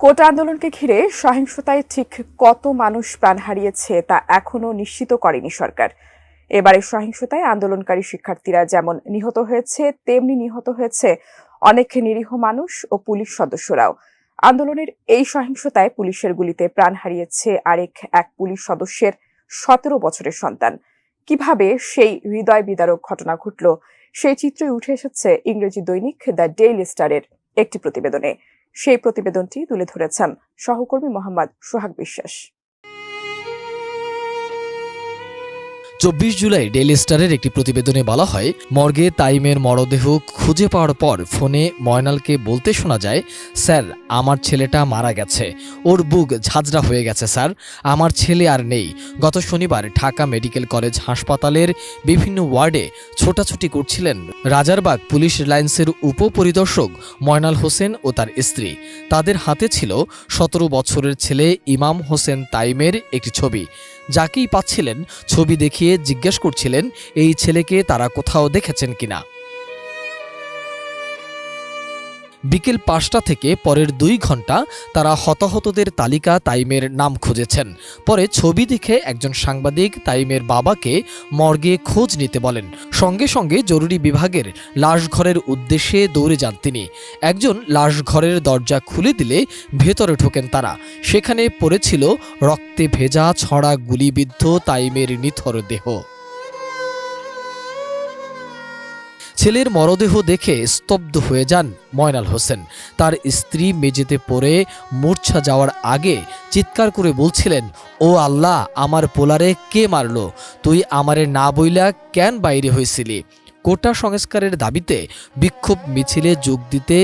কোটা আন্দোলনকে ঘিরে সহিংসতায় ঠিক কত মানুষ প্রাণ হারিয়েছে তা এখনো নিশ্চিত করেনি সরকার। এবারে সহিংসতায় আন্দোলনকারী শিক্ষার্থীরা যেমন নিহত হয়েছে, তেমনি নিহত হয়েছে অনেক নিরীহ মানুষ ও পুলিশ সদস্যরাও। আন্দোলনের এই সহিংসতায় পুলিশের গুলিতে প্রাণ হারিয়েছে এক পুলিশ সদস্যের 17 বছরের সন্তান। কিভাবে সেই হৃদয় বিদারক ঘটনা ঘটল, সেই চিত্রই উঠে এসেছে ইংরেজি দৈনিক দ্য ডেইলি স্টারের একটি প্রতিবেদনে। সেই প্রতিবেদনটি তুলে ধরেছেন সহকর্মী মোহাম্মদ সোহাগ বিশ্বাস। 24 জুলাই ডেইলি স্টারের একটি প্রতিবেদনে বলা হয়, মর্গে তাইমের মরদেহ খুঁজে পাওয়ার পর ফোনে ময়নালকে বলতে শোনা যায়, স্যার আমার ছেলেটা মারা গেছে, ওর বুক ঝাঁঝরা হয়ে গেছে স্যার, আমার ছেলে আর নেই। গত শনিবার ঢাকা মেডিকেল কলেজ হাসপাতালের বিভিন্ন ওয়ার্ডে ছোটাছুটি করছিলেন রাজারবাগ পুলিশ লাইন্সের উপপরিদর্শক ময়নাল হোসেন ও তার স্ত্রী। তাদের হাতে ছিল 17 বছরের ছেলে ইমাম হোসেন তাইমের একটি ছবি। যাকেই পাচ্ছিলেন ছবি দেখিয়ে জিজ্ঞেস করছিলেন এই ছেলেকে তারা কোথাও দেখেছেন কিনা। বিকেল 5টা থেকে পরের 2 ঘন্টা তারা হতাহতদের তালিকা তাইমের নাম খুঁজেছেন। পরে ছবি দেখে একজন সাংবাদিক তাইমের বাবাকে মর্গে খোঁজ নিতে বলেন। সঙ্গে সঙ্গে জরুরি বিভাগের লাশঘরের উদ্দেশ্যে দৌড়ে যান তিনি। একজন লাশঘরের দরজা খুলে দিলে ভেতরে ঢোকেন তারা। সেখানে পড়েছিল রক্তে ভেজা ছড়া গুলিবিদ্ধ তাইমের নিথর দেহ। ছেলের মরদেহ দেখে স্তব্ধ হয়ে যান ময়নাল হোসেন। তার স্ত্রী মেঝেতে পড়ে মূর্ছা যাওয়ার আগে চিৎকার করে বলছিলেন, ও আল্লাহ, আমার পোলারে কে মারল? তুই আমারে না বইলা কেন বাইরে হয়েছিলি? কোটা সংস্কারের দাবিতে বিক্ষোভ মিছিলে যোগ দিতে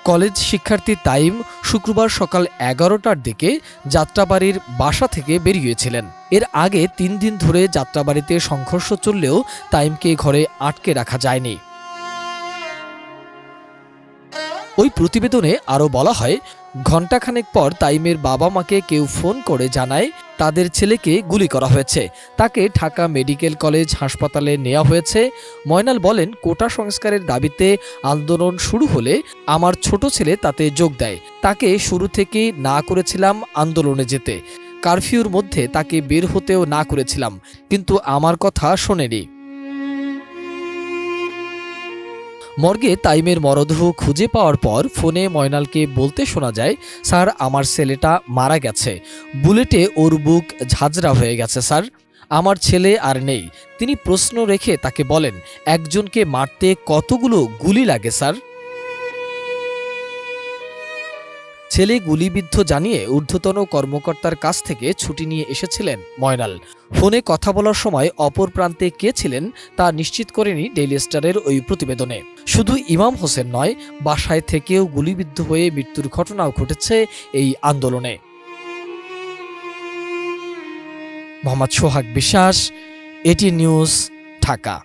কলেজ শিক্ষার্থী তাইম শুক্রবার সকাল 11টার দিকে যাত্রাবাড়ির বাসা থেকে বেরিয়েছিলেন। এর আগে 3 দিন ধরে যাত্রাবাড়িতে সংঘর্ষ চললেও তাইমকে ঘরে আটকে রাখা যায়নি। ওই প্রতিবেদনে আরও বলা হয়, ঘণ্টাখানেক পর তাইমের বাবা মাকে কেউ ফোন করে জানায় তাদের ছেলেকে গুলি করা হয়েছে। তাকে ঢাকা মেডিকেল কলেজ হাসপাতালে নেওয়া হয়েছে। ময়নাল বলেন, কোটা সংস্কারের দাবিতে আন্দোলন শুরু হলে আমার ছোট ছেলে তাতে যোগ দেয়। তাকে শুরু থেকেই না করেছিলাম আন্দোলনে যেতে, কারফিউর মধ্যে তাকে বের হতেও না করেছিলাম, কিন্তু আমার কথা শোনেনি। মর্গে তাইমের মরদেহ খুঁজে পাওয়ার পর ফোনে ময়নালকে বলতে শোনা যায়, স্যার আমার ছেলেটা মারা গেছে, বুলেটে ওর বুক ঝাঁঝরা হয়ে গেছে স্যার, আমার ছেলে আর নেই। তিনি প্রশ্ন রেখে তাকে বলেন, একজনকে মারতে কতগুলো গুলি লাগে স্যার? ছেলে গুলিবিদ্ধ জানিয়ে ঊর্ধ্বতন কর্মকর্তার কাছ থেকে ছুটি নিয়ে এসেছিলেন ময়নাল। ফোনে কথা বলার সময় অপর প্রান্তে কে ছিলেন তা নিশ্চিত করেনি ডেইলি স্টারের ওই প্রতিবেদনে। শুধু ইমাম হোসেন নয়, বাসায় থেকেও গুলিবিদ্ধ হয়ে মৃত্যুর ঘটনাও ঘটেছে এই আন্দোলনে। মোহাম্মদ সোহাগ বিশ্বাস, এটি নিউজ, ঢাকা।